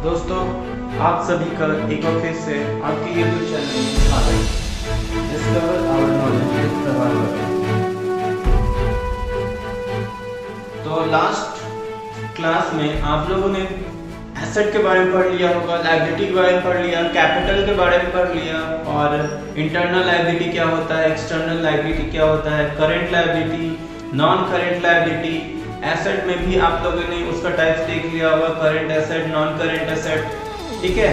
दोस्तों, आप सभी का एक बार फिर से आपके YouTube चैनल में स्वागत है। Discover our knowledge with Prabhakar. तो लास्ट क्लास में आप लोगों ने एसेट के बारे में पढ़ लिया होगा, लायबिलिटी के बारे में पढ़ लिया, कैपिटल के बारे में पढ़ लिया और इंटरनल लायबिलिटी क्या होता है, एक्सटर्नल लायबिलिटी क्या होता है, current liability, non current liability. Asset में भी आप लोगों ने उसका टाइप्स देख लिया होगा, current asset, non current asset, ठीक है।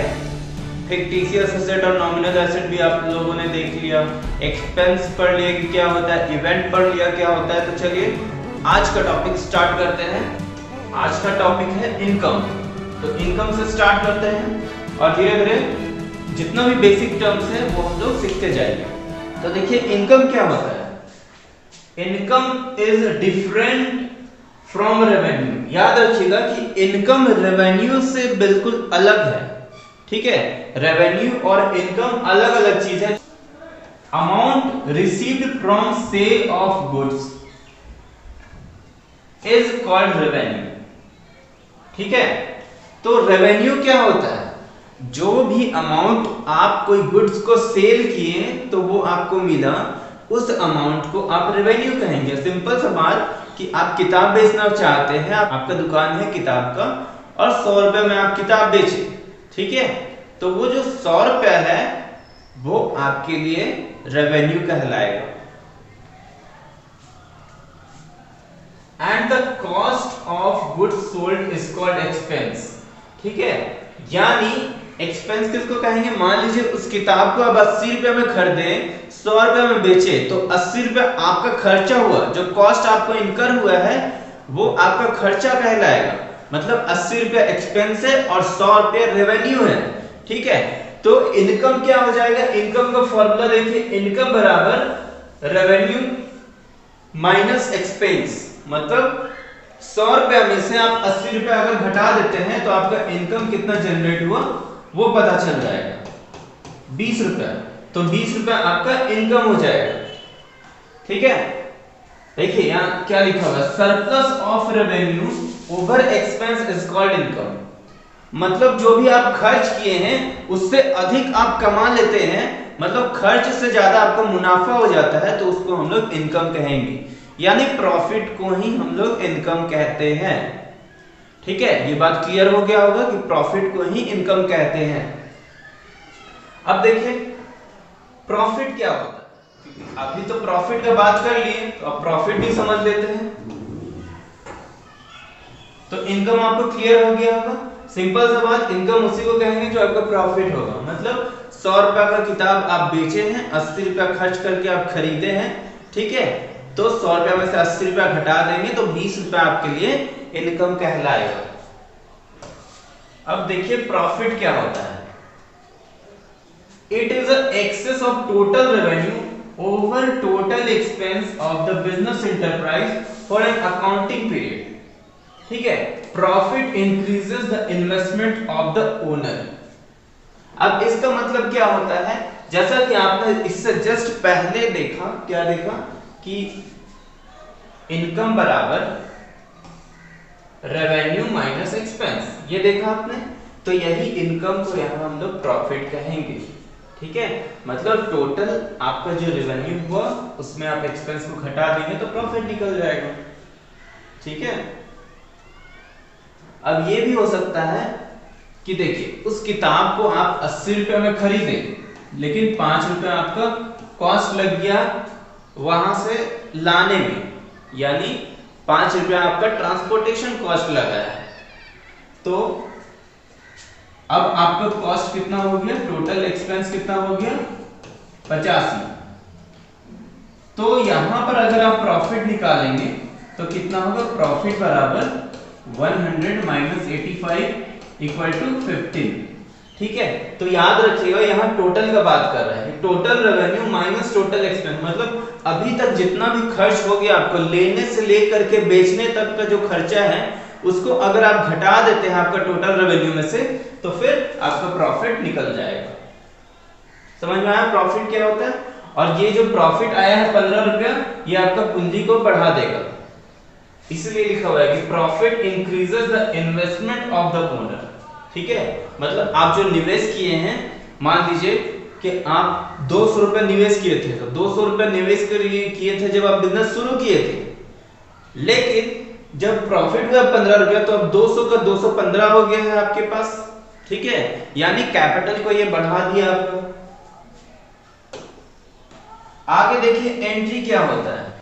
फिक्टिशियस एसेट और नॉमिनल एसेट भी आप लोगों ने देख लिया। एक्सपेंस पढ़ लिया कि क्या होता है, इवेंट पढ़ लिया क्या होता है। तो चलिए आज का टॉपिक स्टार्ट करते हैं। आज का टॉपिक है इनकम। तो इनकम से स्टार्ट करते हैं और धीरे धीरे जितना भी बेसिक टर्म्स है वो हम लोग सीखते जाएंगे। तो देखिए इनकम क्या होता है। Income is different from revenue. याद रखिएगा कि इनकम रेवेन्यू से बिल्कुल अलग है, ठीक है। रेवेन्यू और इनकम अलग अलग चीज है। Amount received from sale of goods is called revenue, ठीक है। तो रेवेन्यू क्या होता है, जो भी अमाउंट आप कोई गुड्स को सेल किए तो वो आपको मिला, उस अमाउंट को आप रेवेन्यू कहेंगे। सिंपल सा बात कि आप किताब बेचना चाहते हैं, आपका दुकान है किताब का और 100 रुपए में आप किताब बेचे, ठीक है। तो वो जो 100 रुपया है वो आपके लिए रेवेन्यू कहलाएगा। And the cost of goods sold is called expense, ठीक है। यानी एक्सपेंस किसको कहेंगे, मान लीजिए उस किताब को आप 80 रुपए में खरीदे, 100 रुपए में बेचे, तो 80 रुपए आपका खर्चा हुआ, जो कॉस्ट आपको इनकर हुआ है वो आपका खर्चा कहलाएगा। मतलब 80 रुपए एक्सपेंस है और 100 रुपए रेवेन्यू है, ठीक है। तो इनकम क्या हो जाएगा, इनकम का फॉर्मूला देखिए, इनकम बराबर रेवेन्यू माइनस एक्सपेंस। मतलब 100 रुपए में से आप 80 रुपए अगर घटा देते हैं तो आपका इनकम कितना जनरेट हुआ वो पता चल जाएगा, 20 रुपए। तो 20 रुपए आपका इनकम हो जाएगा, ठीक है। देखिए यहाँ क्या लिखा हुआ है, surplus of revenue over expense is called income. मतलब जो भी आप खर्च किए हैं उससे अधिक आप कमा लेते हैं, मतलब खर्च से ज्यादा आपका मुनाफा हो जाता है, तो उसको हम लोग इनकम कहेंगे। यानी प्रॉफिट को ही हम लोग इनकम कहते हैं, ठीक है। ये बात क्लियर हो गया होगा कि प्रॉफिट को ही इनकम कहते हैं। अब देखिए प्रॉफिट क्या होता है। अभी तो प्रॉफिट का बात कर लिए, तो अब प्रॉफिट भी समझ लेते हैं। तो इनकम आपको क्लियर हो गया होगा। सिंपल सा बात, इनकम उसी को कहेंगे जो आपका प्रॉफिट होगा। मतलब 100 रुपए का किताब आप बेचे हैं, 80 रुपया खर्च करके आप खरीदे हैं, ठीक है। तो 100 रुपया में से 80 रुपया घटा देंगे तो 20 रुपया आपके लिए इनकम कहलाएगा। अब देखिए प्रॉफिट क्या होता है। It is excess of total revenue over total expense of the business enterprise for an accounting period, ठीक है। Profit increases the investment of the owner. अब इसका मतलब क्या होता है, जैसा कि आपने इससे जस्ट पहले देखा, क्या देखा कि इनकम बराबर रेवेन्यू माइनस एक्सपेंस, ये देखा आपने। तो यही इनकम को यहां हम लोग प्रॉफिट कहेंगे, ठीक है। मतलब टोटल आपका जो रेवेन्यू हुआ उसमें आप एक्सपेंस को घटा देंगे तो प्रॉफिट निकल जाएगा, ठीक है। अब ये भी हो सकता है कि देखिए उस किताब को आप 80 रुपए में खरीदे, लेकिन 5 रुपए आपका कॉस्ट लग गया वहां से लाने में, यानी 5 रुपया आपका ट्रांसपोर्टेशन कॉस्ट लगा है। तो अब आपका कॉस्ट कितना हो गया, टोटल एक्सपेंस कितना हो गया, 85। तो यहां पर अगर आप प्रॉफिट निकालेंगे तो कितना होगा, प्रॉफिट बराबर 100 माइनस 85 इक्वल टू 15, ठीक है। तो याद रखिएगा यहाँ टोटल का बात कर रहे हैं, total revenue minus total expense. मतलब अभी तक जितना भी खर्च हो गया आपको, लेने से लेकर के बेचने तक का जो खर्चा है उसको अगर आप घटा देते हैं आपका टोटल रेवेन्यू में से, तो फिर आपका प्रॉफिट निकल जाएगा। समझ में आया प्रॉफिट क्या होता है। और ये जो प्रॉफिट आया है 15 रुपया, ये आपका पूंजी को बढ़ा देगा, इसलिए लिखा हुआ है कि profit increases the investment of the owner, ठीक है, मतलब आप जो निवेश किए हैं, मान लीजिए कि आप 200 रुपए निवेश किए थे, तो 200 रुपए निवेश किए थे जब आप बिजनेस शुरू किए थे, लेकिन जब प्रॉफिट हुआ 15 रुपया तो अब 200 का 215 हो गया है आपके पास। ठीक है, यानी कैपिटल को ये बढ़ा दिया आपको। आगे देखिए एंट्री क्या होता है।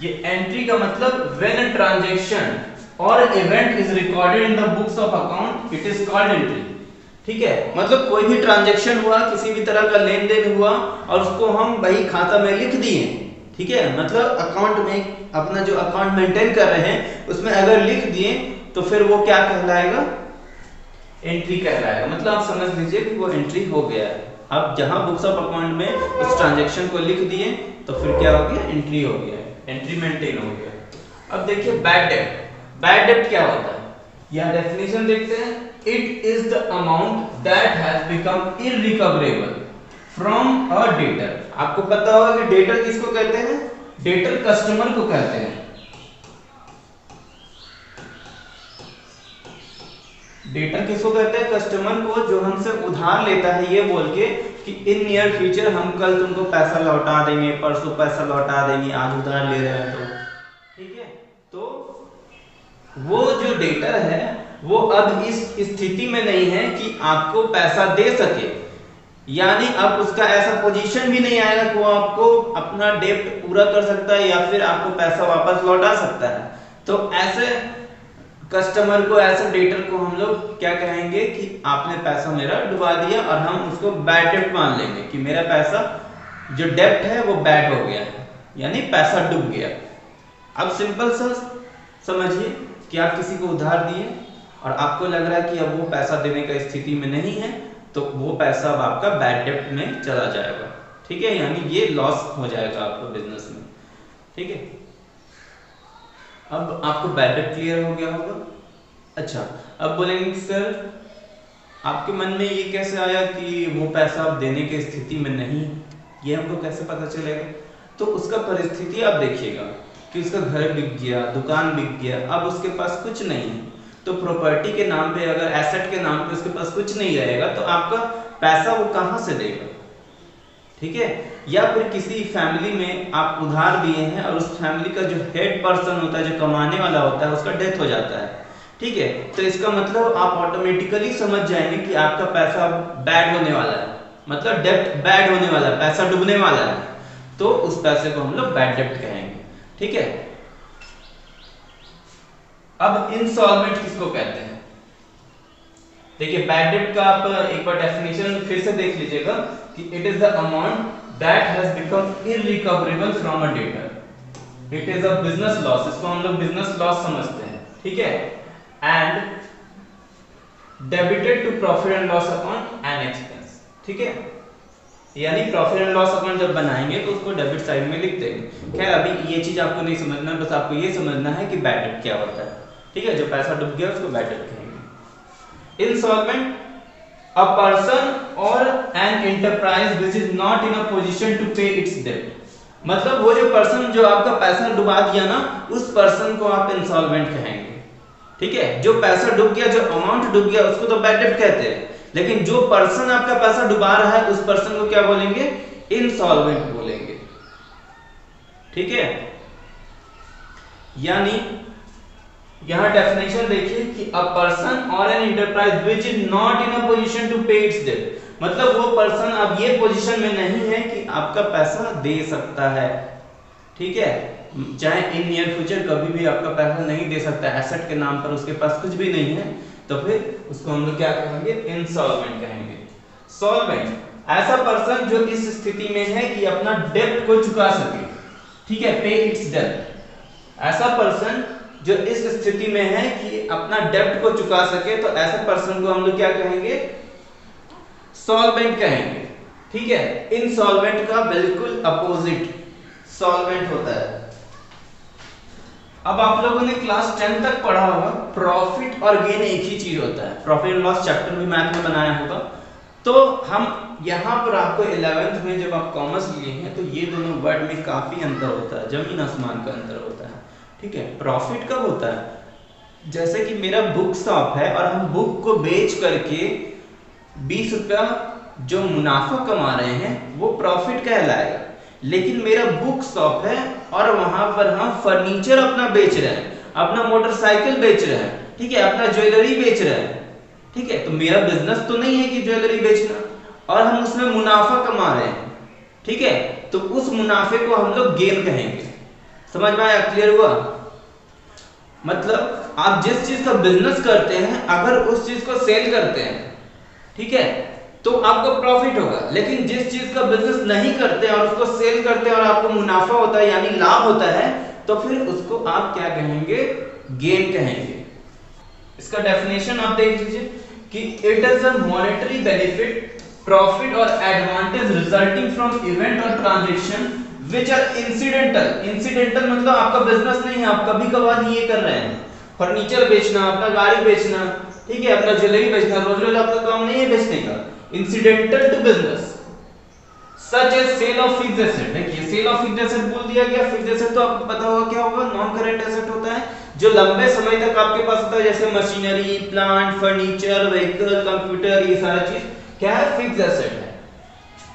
ये एंट्री का मतलब व्हेन अ ट्रांजैक्शन और event is recorded in the books of account it is called entry. ठीक है, मतलब कोई भी ट्रांजैक्शन हुआ, किसी भी तरह का लेन देन हुआ और उसको हम बही खाता में लिख दिए। ठीक है, मतलब अकाउंट में अपना जो अकाउंट मेंटेन कर रहे हैं उसमें अगर लिख दिए तो फिर वो क्या कहलाएगा, एंट्री कहलाएगा। मतलब आप समझ लीजिए कि वो एंट्री हो गया है। अब जहां बुक्स ऑफ अकाउंट में उस ट्रांजैक्शन को लिख दिए तो फिर क्या हो गया, एंट्री हो गया, एंट्री मेंटेन हो गया। अब देखिए बैड डेब्ट। बैड डेब्ट क्या होता है, यह डेफिनेशन देखते हैं। It is the amount that has become irrecoverable from a debtor. आपको पता होगा कि डेटर किसको कहते हैं, डेटर कस्टमर को कहते हैं। डेटर किसको कहते हैं, कस्टमर को, जो हमसे उधार लेता है ये बोल के कि इन नियर फ्यूचर हम कल तुमको पैसा लौटा देंगे, परसों पैसा लौटा देंगे, आज उधार ले रहे हैं तो। ठीक है, तो वो जो डेटर है वो अब इस स्थिति में नहीं है कि आपको पैसा दे सके, यानी अब उसका ऐसा पोजीशन भी नहीं आएगा कि वो आपको अपना डेब्ट पूरा कर सकता है या फिर आपको पैसा वापस लौटा सकता है। तो ऐसे कस्टमर को, ऐसे डेटर को हम लोग क्या कहेंगे कि आपने पैसा मेरा डुबा दिया, और हम उसको बैड डेब्ट मान लेंगे कि मेरा पैसा जो डेब्ट है वो बैड हो गया है, यानी पैसा डूब गया। अब सिंपल सा समझिए कि आप किसी को उधार दिए और आपको लग रहा है कि अब वो पैसा देने का स्थिति में नहीं है, तो वो पैसा अब आपका बैड डेब्ट में चला जाएगा। ठीक है, यानी ये लॉस हो जाएगा आपको बिजनेस में। ठीक है, अब आपको बैड डेब्ट क्लियर हो गया होगा। अच्छा, अब बोलेंगे सर आपके मन में ये कैसे आया कि वो पैसा आप देने की स्थिति में नहीं, ये हमको कैसे पता चलेगा। तो उसका परिस्थिति आप देखिएगा कि उसका घर बिक गया, दुकान बिक गया, अब उसके पास कुछ नहीं है, तो प्रॉपर्टी के नाम पे, अगर एसेट के नाम पे उसके पास कुछ नहीं रहेगा तो आपका पैसा वो कहां से देगा। ठीक है, या फिर किसी फैमिली में आप उधार दिए हैं और उस फैमिली का जो हेड पर्सन होता है, जो कमाने वाला होता है, उसका डेथ हो जाता है। ठीक है, तो इसका मतलब आप ऑटोमेटिकली समझ जाएंगे कि आपका पैसा बैड होने वाला है, मतलब डेब्ट बैड होने वाला है, पैसा डूबने वाला है, तो उस पैसे को हम लोग बैड डेब्ट कहेंगे। ठीक है, अब इंसॉल्वेंट किसको कहते हैं। देखिए बैड डेब्ट का आप एक बार डेफिनेशन फिर से देख लीजिएगा कि it is the amount that has become irrecoverable from a debtor. It is a business loss, इसको हम लोग बिजनेस लॉस समझते हैं। ठीक है, and debited to profit and loss account and expense. ठीक है, यानी प्रॉफिट एंड लॉस अकाउंट जब बनाएंगे तो उसको डेबिट साइड में लिख देंगे। खैर अभी ये चीज आपको नहीं समझना, बस आपको ये समझना है कि बैड डेब्ट क्या होता है। ठीक है, जो पैसा डूब गया उसको बैड डेब्ट कहेंगे। Insolvent a person or an enterprise which is not in a position to pay its डेब्ट। मतलब वो जो पर्सन जो आपका पैसा डुबा दिया ना, उस पर्सन को आप इंसॉल्वेंट कहेंगे। ठीक है, जो पैसा डूब गया, जो अमाउंट डूब गया, उसको तो बैड डेब्ट कहते हैं, लेकिन जो पर्सन आपका पैसा डुबा रहा है उस पर्सन को क्या बोलेंगे, इंसॉल्वेंट बोलेंगे। ठीक है, यानी यहां डेफिनेशन देखिए कि a person or an enterprise which is not in a position to pay its डेब्ट। मतलब वो पर्सन अब ये पोजीशन में नहीं है कि आपका पैसा दे सकता है। ठीक है, चाहे इन नियर फ्यूचर कभी भी आपका पैसा नहीं दे सकता, एसेट के नाम पर उसके पास कुछ भी नहीं है, तो फिर उसको हम लोग क्या कहेंगे, इंसॉल्वेंट कहेंगे। सॉल्वेंट ऐसा पर्सन जो इस स्थिति में है कि अपना डेब्ट को चुका सके। ठीक है, पे इट्स डेब्ट। ऐसा पर्सन जो इस स्थिति में है कि अपना डेब्ट को चुका सके, तो ऐसे पर्सन को हम लोग क्या कहेंगे, सॉल्वेंट कहेंगे। ठीक है, इनसॉल्वेंट का बिल्कुल अपोजिट सॉल्वेंट होता है। अब आप लोगों ने क्लास 10 तक पढ़ा होगा, प्रॉफिट और गेन एक ही चीज होता है। प्रॉफिट एंड लॉस चैप्टर भी मैथ में बनाया होगा। तो हम यहाँ पर आपको 11th में जब आप कॉमर्स लिए हैं तो ये दोनों वर्ड में काफी अंतर होता है, जमीन आसमान का अंतर होता है। ठीक है, प्रॉफिट कब होता है, जैसे कि मेरा बुक शॉप है और हम बुक को बेच करके 20 रुपया जो मुनाफा कमा रहे हैं वो प्रॉफिट कहलाएगा। लेकिन मेरा बुक शॉप है और वहां पर हम फर्नीचर अपना बेच रहे हैं, अपना मोटरसाइकिल बेच रहे हैं, ठीक है, अपना ज्वेलरी बेच रहे हैं, ठीक है, तो मेरा बिजनेस तो नहीं है कि ज्वेलरी बेचना, और हम उसमें मुनाफा कमा रहे हैं, ठीक है, तो उस मुनाफे को हम लोग गेन कहेंगे। समझ में आया? क्लियर हुआ? मतलब आप जिस चीज का बिजनेस करते हैं अगर उस चीज को सेल करते हैं, ठीक है, तो आपको प्रॉफिट होगा। लेकिन जिस चीज का बिजनेस नहीं करते हैं और उसको सेल करते हैं और आपको मुनाफा होता है यानी लाभ होता है, तो फिर उसको आप क्या कहेंगे? गेन कहेंगे। इसका डेफिनेशन आप देख लीजिए कि it is a monetary benefit, profit or advantage resulting from event or transaction which are incidental. Incidental मतलब आपका बिजनेस नहीं है, आप कभी कभार ये कर रहे हैं, फर्नीचर बेचना, अपना गाड़ी बेचना, ठीक है, अपना ज्वेलरी बेचना, रोज रोज आपका काम नहीं है बेचने का। Incidental to business such as sale of fixed asset. देखिए सेल ऑफ फिक्स्ड एसेट बोल दिया गया। फिक्स्ड एसेट तो आपको पता होगा क्या होगा, नॉन करंट एसेट होता है जो लंबे समय तक आपके पास होता है, जैसे machinery, plant, furniture, vehicle, computer, ये सारा चीज क्या है? फिक्स्ड एसेट है।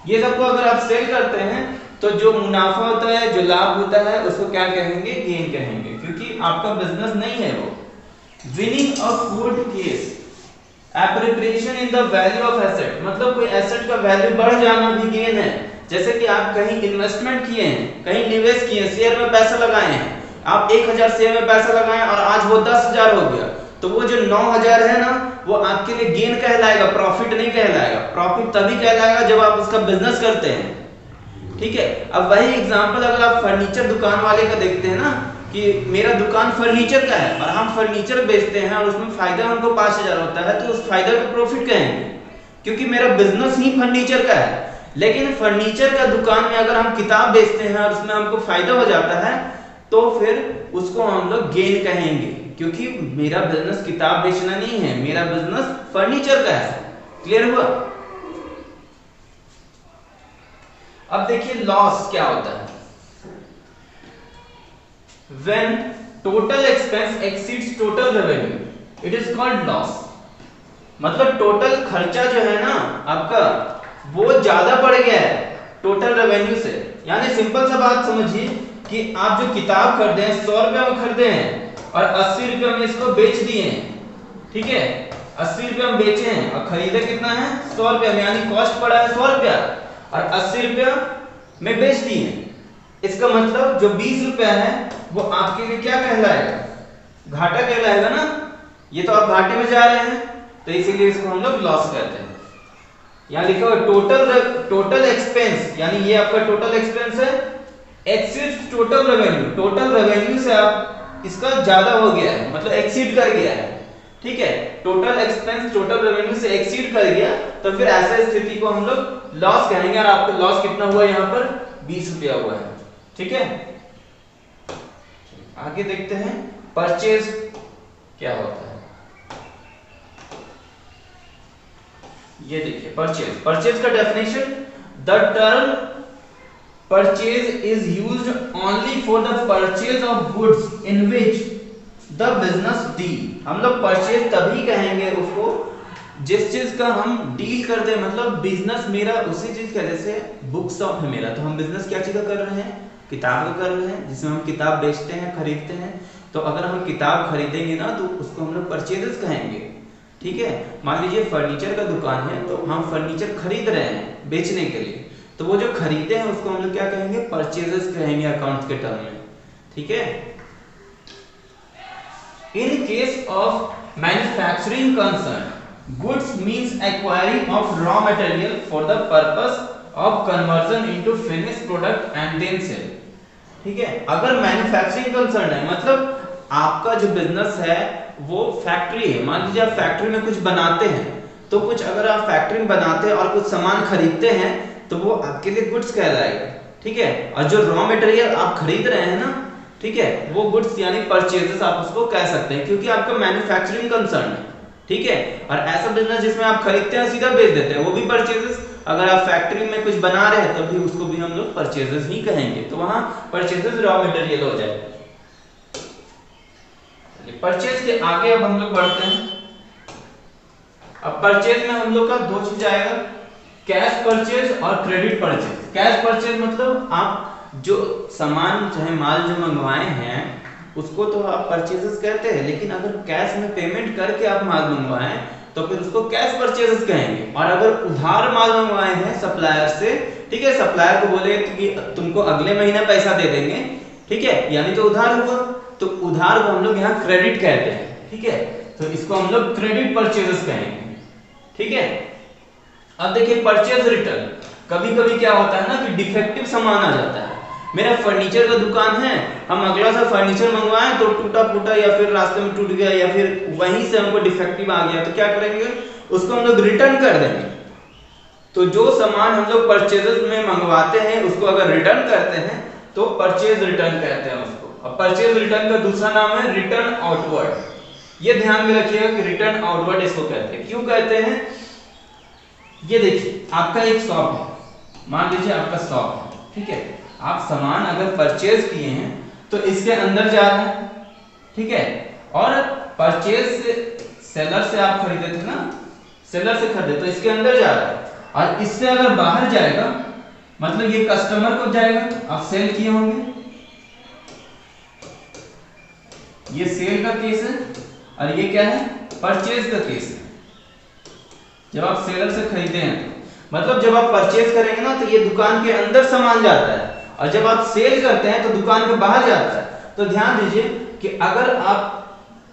ये सबको अगर आप सेल करते हैं तो जो मुनाफा होता है, जो लाभ होता है, उसको क्या कहेंगे? गेन कहेंगे, क्योंकि आपका बिजनेस नहीं है वो। Winning a court case, appropriation in the value of asset, मतलब कोई एसेट का वैल्यू बढ़ जाना भी गेन है। जैसे कि आप कहीं इन्वेस्टमेंट किए हैं, कहीं निवेश किए हैं, शेयर में पैसा लगाए हैं, आप 1000 शेयर में पैसा लगाए और आज वो 10,000 हो गया, तो वो जो 9,000 है ना, वो आपके लिए गेन कहलाएगा, प्रॉफिट नहीं कहलाएगा। प्रॉफिट तभी कहलाएगा जब आप उसका बिजनेस करते हैं, ठीक है। अब वही एग्जांपल अगर आप फर्नीचर दुकान वाले का देखते हैं ना, कि मेरा दुकान फर्नीचर का है और हम फर्नीचर बेचते हैं और उसमें फायदा हमको 5,000 होता है, तो उस फायदा को प्रॉफिट कहेंगे, क्योंकि मेरा बिजनेस ही फर्नीचर का है। लेकिन फर्नीचर का दुकान में अगर हम किताब बेचते हैं और उसमें हमको फायदा हो जाता है, तो फिर उसको हम लोग गेन कहेंगे, क्योंकि मेरा बिजनेस किताब बेचना नहीं है, मेरा बिजनेस फर्नीचर का है। क्लियर हुआ? अब देखिए लॉस क्या होता है। When total expense exceeds total revenue, it is called loss। मतलब टोटल खर्चा जो है ना आपका, वो ज्यादा बढ़ गया है टोटल रेवेन्यू से। यानी सिंपल सा बात समझिए कि आप जो किताब खरीदे हैं 100 रुपए में खरीदे हैं और 80 रुपए में इसको बेच दिए हैं, ठीक है, 80 रुपए में बेचे हैं और खरीदे कितना है? 100 रुपए में, यानी कॉस्ट पड़ा है 100 रुपया और 80 रुपया में बेच दिए हैं। इसका मतलब जो 20 रुपया है वो आपके लिए क्या कहलाएगा? घाटा कहलाएगा ना। ये तो आप घाटे में जा रहे हैं, तो इसीलिए इसको हम लोग लॉस कहते हैं। यहां लिखा हुआ टोटल एक्सपेंस, यानी ये आपका टोटल एक्सपेंस है, exceed total revenue, total revenue से आप इसका ज्यादा हो गया है, मतलब एक्सीड कर गया है, ठीक है। टोटल एक्सपेंस टोटल रेवेन्यू से एक्सीड कर गया, तो फिर ऐसे स्थिति को हम लोग लॉस कहेंगे। और आपका लॉस कितना हुआ? यहाँ पर 20 रुपया हुआ है, ठीक है। आगे देखते हैं परचेज क्या होता है। ये देखिए परचेज का definition, the term purchase is used only for the purchase of goods in which the business deal. हम लोग परचेज तभी कहेंगे उसको जिस चीज का हम डील करते हैं, मतलब बिजनेस मेरा उसी चीज का, जैसे बुक शॉप है मेरा, तो हम बिजनेस क्या चीज का कर रहे हैं? किताब का कर रहे हैं, जिसमें हम किताब बेचते हैं, खरीदते हैं। तो अगर हम किताब खरीदेंगे ना तो उसको हम लोग परचेजेस कहेंगे, ठीक है। मान लीजिए फर्नीचर का दुकान है, तो हम फर्नीचर खरीद रहे हैं बेचने के लिए, तो वो जो खरीदे हैं उसको हम लोग क्या कहेंगे? परचेजेस कहेंगे अकाउंट्स के टर्म में, ठीक है। In case of manufacturing concern, goods means acquiring of raw material for the purpose of conversion into finished product and then sell, ठीक है। अगर मैन्युफैक्चरिंग कंसर्न है, मतलब आपका जो बिजनेस है वो फैक्ट्री है, मान लीजिए आप फैक्ट्री में कुछ बनाते हैं, तो कुछ अगर आप फैक्ट्री में बनाते हैं और कुछ सामान खरीदते हैं तो वो आपके लिए गुड्स कहलाएगा, ठीक है। और जो रॉ मटेरियल आप खरीद रहे हैं ना, ठीक है, वो गुड्स यानी परचेजेस आप उसको कह सकते हैं, क्योंकि आपका मैन्युफैक्चरिंग कंसर्न है, ठीक है। और ऐसा बिजनेस जिसमें आप खरीदते हैं सीधा बेच देते हैं, वो भी परचेजेस। अगर आप फैक्ट्री में कुछ बना रहे हैं तब भी उसको भी हम लोग परचेजेस ही कहेंगे, तो वहां परचेजेस रॉ मटेरियल हो जाए। चलिए परचेज के आगे अब हम लोग बढ़ते हैं। अब परचेज में हम लोग का दो चीज आएगा, कैश परचेज और क्रेडिट परचेज। कैश परचेज मतलब आप जो सामान चाहे माल जो मंगवाए हैं उसको तो आप परचेजेस कहते हैं, लेकिन अगर कैश में पेमेंट करके आप माल मंगवाएं तो फिर उसको कैश परचेजेस कहेंगे। और अगर उधार माल मंगवाए हैं सप्लायर से, ठीक है, सप्लायर को बोले कि तुमको अगले महीने पैसा दे देंगे, ठीक है, यानी तो उधार हुआ, तो उधार को हम लोग यहाँ क्रेडिट कहते हैं, ठीक है, तो इसको हम लोग क्रेडिट परचेजेस कहेंगे, ठीक है। अब देखिए परचेज रिटर्न, कभी कभी क्या होता है ना कि डिफेक्टिव सामान आ जाता है। मेरा फर्नीचर का दुकान है, हम अगला सा फर्नीचर मंगवाएं तो टूटा फूटा या फिर रास्ते में टूट गया या फिर वहीं से हमको डिफेक्टिव आ गया, तो क्या करेंगे, उसको हम लोग रिटर्न कर देंगे। तो जो सामान हम लोग परचेजेस में मंगवाते हैं उसको अगर रिटर्न करते हैं तो परचेज रिटर्न कहते हैं उसको। अब परचेज रिटर्न का दूसरा नाम है रिटर्न आउटवर्ड। ये ध्यान में रखिएगा कि रिटर्न आउटवर्ड इसको कहते हैं। क्यों कहते हैं, ये देखिए आपका एक शॉप है, मान लीजिए आपका शॉप है, ठीक है, आप सामान अगर परचेज किए हैं तो इसके अंदर जा रहा है, ठीक है, और परचेज से सेलर से आप खरीदे थे ना, सेलर से खरीदे तो इसके अंदर जा रहा है, और इससे अगर बाहर जाएगा मतलब ये कस्टमर को जाएगा, आप सेल किए होंगे, ये सेल का केस है और ये क्या है, परचेज का केस है। जब आप सेलर से खरीदे हैं तो मतलब जब आप परचेज करेंगे ना तो ये दुकान के अंदर सामान जाता है, और जब आप सेल करते हैं तो दुकान के बाहर जाता है। तो ध्यान दीजिए कि अगर आप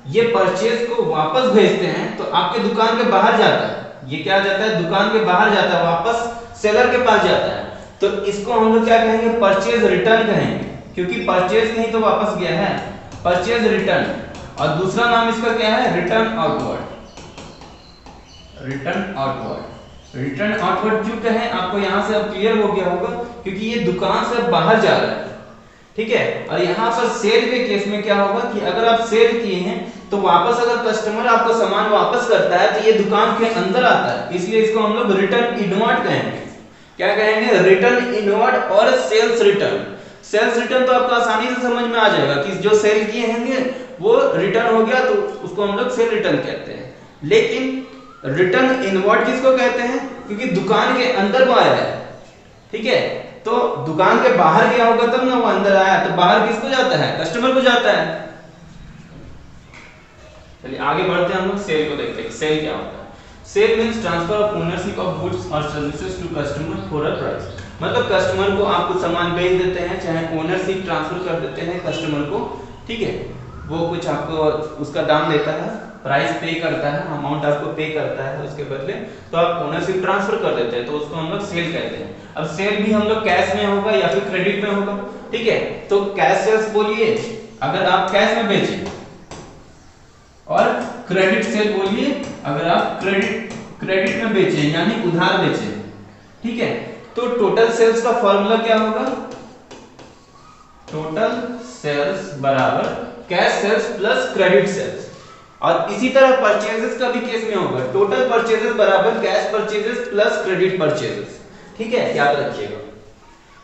ये परचेज को वापस भेजते हैं तो आपके दुकान के बाहर जाता है, ये क्या जाता है, दुकान के बाहर जाता है, वापस सेलर के पास जाता है। तो इसको हम लोग क्या कहेंगे, परचेज रिटर्न कहेंगे, क्योंकि परचेज नहीं तो वापस गया है, परचेज रिटर्न। और दूसरा नाम इसका क्या है, return outward. Return outward, return outward क्यों कहें, आपको यहां से अब क्लियर हो गया होगा, क्योंकि ये दुकान से बाहर जा रहा है, ठीक है। और यहाँ पर सेल के केस में क्या होगा कि अगर आप सेल किए हैं तो वापस अगर कस्टमर आपको सामान वापस करता है तो ये दुकान के अंदर आता है, इसलिए इसको हम लोग रिटर्न इनवर्ड कहेंगे। क्या कहेंगे, रिटर्न इनवर्ड और सेल्स रिटर्न। सेल्स रिटर्न तो आपको आसानी से समझ में आ जाएगा कि जो सेल किए होंगे वो रिटर्न हो गया तो उसको हम लोग सेल रिटर्न कहते हैं। लेकिन रिटर्न इनवर्ड किसको कहते हैं, क्योंकि दुकान के अंदर वो आया है, ठीक है, तो दुकान के बाहर गया होगा तब ना वो अंदर आया, तो बाहर किसको जाता है, कस्टमर को जाता है। चलिए आगे बढ़ते हैं, हम लोग सेल को देखते हैं। सेल क्या होता है, sale means transfer of ownership of goods और services to customer for a price. मतलब कस्टमर को आप कुछ सामान बेच देते हैं, चाहे ओनरशिप ट्रांसफर कर देते हैं कस्टमर को, ठीक है, वो कुछ आपको उसका दाम देता है, प्राइस पे करता है, अमाउंट आपको पे करता है उसके बदले, तो आप ओनरशिप ट्रांसफर कर देते हैं, तो उसको हम लोग सेल कहते हैं। अब सेल भी हम लोग कैश में होगा या फिर क्रेडिट में होगा, ठीक है, तो कैश सेल्स बोलिए अगर आप कैश में बेचें, और क्रेडिट सेल बोलिए अगर आप क्रेडिट में बेचें यानी उधार बेचें, ठीक है। तो टोटल सेल्स का फॉर्मूला क्या होगा, टोटल सेल्स बराबर cash sales plus credit sales. और इसी तरह परचेजेस का भी केस में होगा, टोटल परचेजेस बराबर cash purchases plus credit purchases, ठीक है, याद रखिएगा।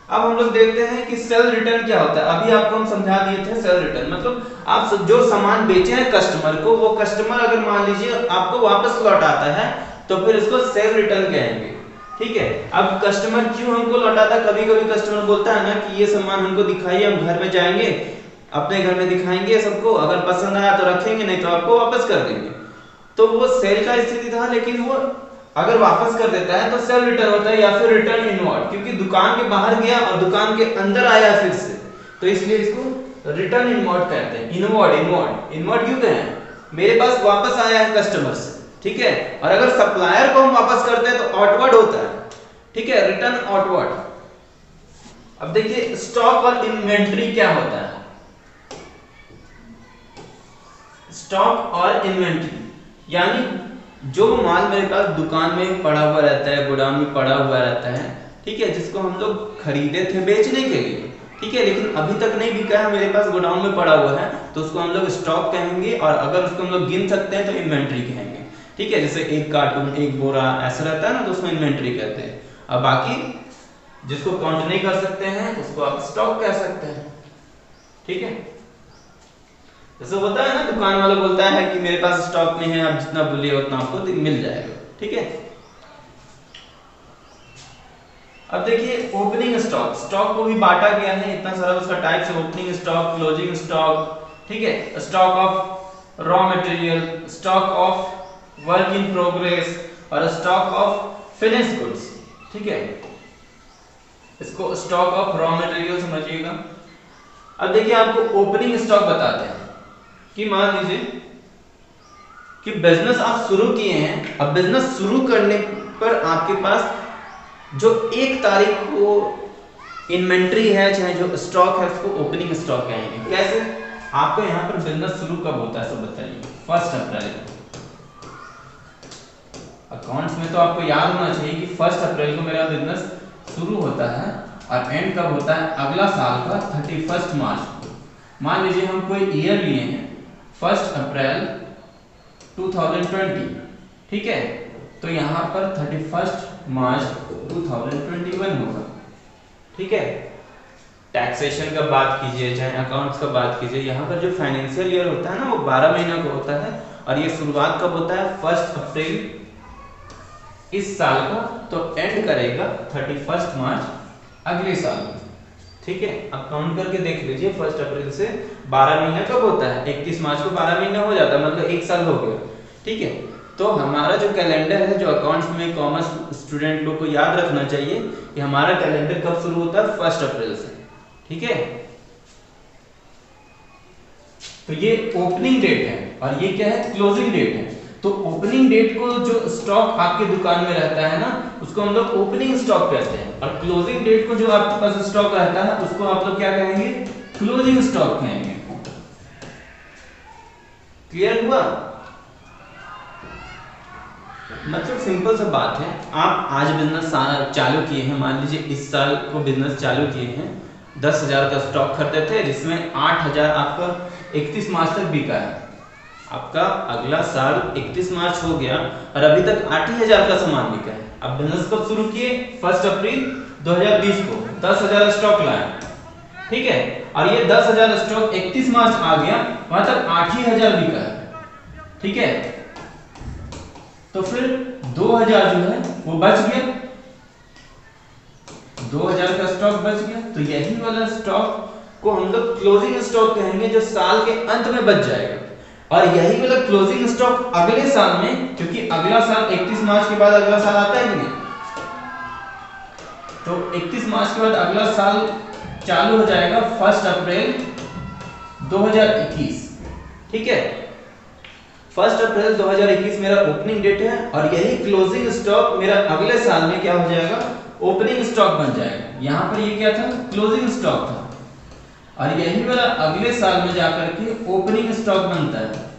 अब हम लोग देखते हैं कि सेल रिटर्न क्या होता है। अभी आपको हम समझा दिए थे सेल रिटर्न मतलब आप जो सामान बेचे हैं कस्टमर को, वो कस्टमर अगर मान लीजिए आपको वापस लौटाता है तो फिर इसको सेल रिटर्न कहेंगे, ठीक है। अब कस्टमर क्यों हमको लौटाता है, कभी कभी कस्टमर बोलता है ना कि ये सामान हमको दिखाइए, हम घर में जाएंगे अपने घर में दिखाएंगे सबको, अगर पसंद आया तो रखेंगे, नहीं तो आपको वापस कर देंगे। तो वो सेल का स्थिति था, लेकिन वो अगर वापस कर देता है तो सेल रिटर्न होता है या फिर रिटर्न इनवर्ड, क्योंकि दुकान के बाहर गया और दुकान के अंदर आया फिर से, तो इसलिए इसको रिटर्न इनवर्ड कहते हैं। इनवर्ड क्यों कहें, मेरे पास वापस आया है कस्टमर से, ठीक है, और अगर सप्लायर को हम वापस करते हैं तो आउटवर्ड होता है, ठीक है, रिटर्न आउटवर्ड। अब देखिए स्टॉक और इन्वेंट्री क्या होता है। स्टॉक और इन्वेंट्री यानी जो माल मेरे पास दुकान में पड़ा हुआ रहता है, गोदाम में पड़ा हुआ रहता है, ठीक है, जिसको हम लोग खरीदे थे बेचने के लिए, ठीक है, लेकिन अभी तक नहीं बिका है, मेरे पास गोदाम में पड़ा हुआ है, तो उसको हम लोग स्टॉक कहेंगे, और अगर उसको हम लोग गिन सकते हैं तो इन्वेंट्री कहेंगे, ठीक है। जैसे एक कार्टून, एक बोरा ऐसा रहता है ना, तो उसको इन्वेंट्री कहते हैं। अब बाकी जिसको काउंट नहीं कर सकते हैं उसको आप स्टॉक कह सकते हैं, ठीक है। जैसे होता है ना, दुकान वाला बोलता है कि मेरे पास स्टॉक नहीं है, आप जितना बोलिए उतना आपको मिल जाएगा, ठीक है। अब देखिए ओपनिंग स्टॉक, स्टॉक को भी बांटा गया है इतना सारा उसका टाइप से, ओपनिंग स्टॉक, क्लोजिंग स्टॉक, ठीक है, stock of raw material, stock of work in progress और स्टॉक ऑफ फिनिश गुड्स, ठीक है। इसको स्टॉक ऑफ रॉ मटेरियल समझिएगा। अब देखिए आपको ओपनिंग स्टॉक बताते हैं कि मान लीजिए कि बिजनेस आप शुरू किए हैं, अब बिजनेस शुरू करने पर आपके पास जो 1 तारीख को इन्वेंट्री है, चाहे जो स्टॉक है, उसको ओपनिंग स्टॉक कहेंगे। कैसे? आपका यहाँ पर बिजनेस शुरू कब होता है सब बताइए। 1 अप्रैल। अकाउंट्स में तो आपको याद होना चाहिए कि 1 अप्रैल को मेरा बिजनेस शुरू होता है और एंड कब होता है? अगला साल का 31 मार्च। मान लीजिए हम कोई ईयर लिए हैं 1 अप्रैल 2020, ठीक है, तो यहाँ पर 31 मार्च 2021 होगा, ठीक है। टैक्सेशन का बात कीजिए चाहे अकाउंट्स का बात कीजिए, यहाँ पर जो फाइनेंशियल ईयर होता है ना वो 12 महीना का होता है और ये शुरुआत कब होता है? 1 अप्रैल इस साल का, तो एंड करेगा 31 मार्च अगले साल में, ठीक है। अब काउंट करके देख लीजिए 1 अप्रैल से 12 महीना कब होता है? 31 मार्च को 12 महीना हो जाता है, मतलब 1 साल हो गया, ठीक है। तो हमारा जो कैलेंडर है, जो अकाउंट्स में कॉमर्स स्टूडेंट लोग को याद रखना चाहिए कि हमारा कैलेंडर कब शुरू होता है? 1 अप्रैल से, ठीक है। तो ये ओपनिंग डेट है और ये क्या है? क्लोजिंग डेट है। तो ओपनिंग डेट को जो स्टॉक आपके दुकान में रहता है ना, उसको हम लोग ओपनिंग स्टॉक कहते हैं, और क्लोजिंग डेट को जो आपके पास स्टॉक रहता है उसको आप लोग क्या कहेंगे? क्लोजिंग स्टॉक कहेंगे। क्लियर हुआ? मतलब सिंपल सा बात है, आप आज बिजनेस चालू किए हैं, मान लीजिए इस साल को बिजनेस चालू किए हैं, 10,000 का स्टॉक खरीदे थे जिसमें 8,000 आपका 31 मार्च तक बिका है। आपका अगला साल 31 मार्च हो गया और अभी तक 8,000 का सामान बिका है। अब बिजनेस कब शुरू किए? 1 अप्रैल 2020 को 10,000 स्टॉक लाए, ठीक है, और ये 10,000 स्टॉक 31 मार्च आ गया, वहां तक 8,000 बिका है, ठीक है। तो फिर 2,000 जो है वो बच गया, 2,000 का स्टॉक बच गया, तो यही वाला स्टॉक को हम लोग क्लोजिंग स्टॉक कहेंगे, जो साल के अंत में बच जाएगा। और यही वाला क्लोजिंग स्टॉक अगले साल में, क्योंकि अगला साल 31 मार्च के बाद अगला साल आता है कि नहीं, तो 31 मार्च के बाद अगला साल चालू हो जाएगा 1 अप्रैल 2021, ठीक है। 1 अप्रैल 2021 मेरा ओपनिंग डेट है और यही क्लोजिंग स्टॉक मेरा अगले साल में क्या हो जाएगा? ओपनिंग स्टॉक बन जाएगा। यहाँ पर ये क्या था? क्लोजिंग स्टॉक था, और यही वाला अगले साल में जाकर के ओपनिंग स्टॉक बनता है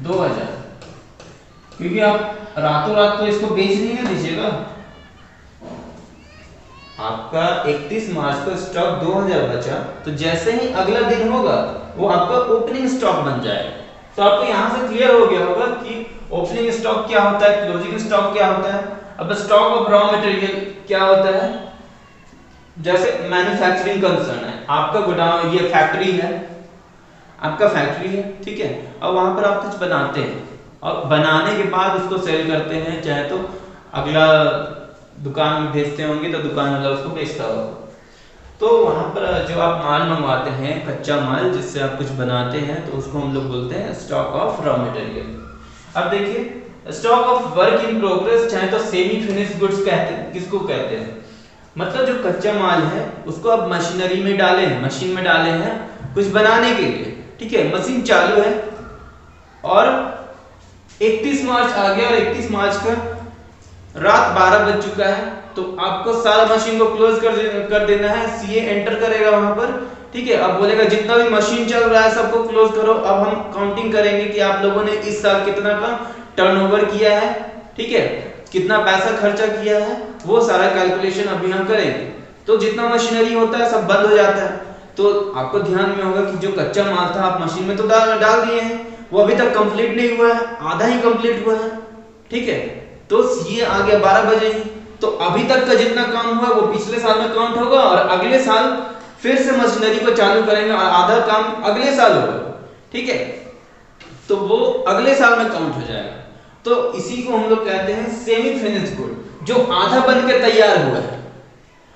2,000, क्योंकि आप रातों रात तो इसको बेच नहीं ना दीजिएगा। आपका 31 मार्च को स्टॉक 2,000 बचा, तो जैसे ही अगला दिन होगा वो आपका ओपनिंग स्टॉक बन जाएगा। तो आपको यहां से क्लियर हो गया होगा कि ओपनिंग स्टॉक क्या होता है, क्लोजिंग स्टॉक क्या होता है। अब स्टॉक ऑफ रॉ मटेरियल क्या होता है? जैसे मैन्युफैक्चरिंग कंसर्न है, आपका गोडाउन, ये फैक्ट्री है, आपका फैक्ट्री है, ठीक है, और वहां पर आप कुछ बनाते हैं और बनाने के बाद उसको सेल करते हैं, चाहे तो अगला दुकान में भेजते होंगे तो दुकान वाला उसको बेचता होगा। तो वहां पर जो आप माल मंगवाते हैं, कच्चा माल जिससे आप कुछ बनाते हैं, तो उसको हम लोग बोलते हैं स्टॉक ऑफ रॉ मटेरियल। अब देखिए stock of work in progress, चाहे तो सेमी फिनिश गुड्स कहते हैं, किसको कहते हैं? मतलब जो कच्चा माल है उसको आप मशीनरी में डाले हैं, मशीन में डाले हैं कुछ बनाने के लिए, ठीक है, मशीन चालू है और 31 मार्च आ गया और 31 मार्च का रात 12 बज चुका है, तो आपको सारा मशीन को क्लोज कर देना है। सीए एंटर करेगा वहां पर, ठीक है, अब बोलेगा जितना भी मशीन चल रहा है सबको क्लोज करो। अब हम काउंटिंग करेंगे कि आप लोगों ने इस साल कितना का टर्नओवर किया है, ठीक है, कितना पैसा खर्चा किया है, वो सारा कैलकुलेशन अभी हम करेंगे। तो जितना मशीनरी होता है सब बंद हो जाता है, तो आपको ध्यान में होगा कि जो कच्चा माल था आप मशीन में तो डाल दिए हैं, वो अभी तक कंप्लीट नहीं हुआ है, आधा ही कंप्लीट हुआ है, ठीक है। तो ये आ गया 12 बजे ही, तो अभी तक का जितना काम हुआ वो पिछले साल में काउंट होगा और अगले साल फिर से मशीनरी को चालू करेंगे और आधा काम अगले साल होगा, ठीक है, तो वो अगले साल में काउंट हो जाएगा। तो इसी को हम लोग कहते हैं सेमी फिनिश्ड गुड, जो आधा बन के तैयार हुआ है,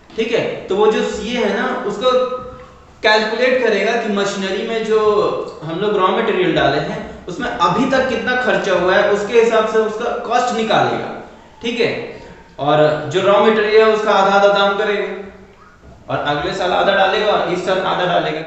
ठीक है। तो वो जो सीए है ना, उसको कैलकुलेट करेगा कि मशीनरी में जो हम लोग रॉ मटेरियल डाले हैं उसमें अभी तक कितना खर्चा हुआ है, उसके हिसाब से उसका कॉस्ट निकालेगा, ठीक है। और जो रॉ मटेरियल है उसका आधा आधा दाम करेगा, और अगले साल आधा डालेगा और इस साल आधा डालेगा।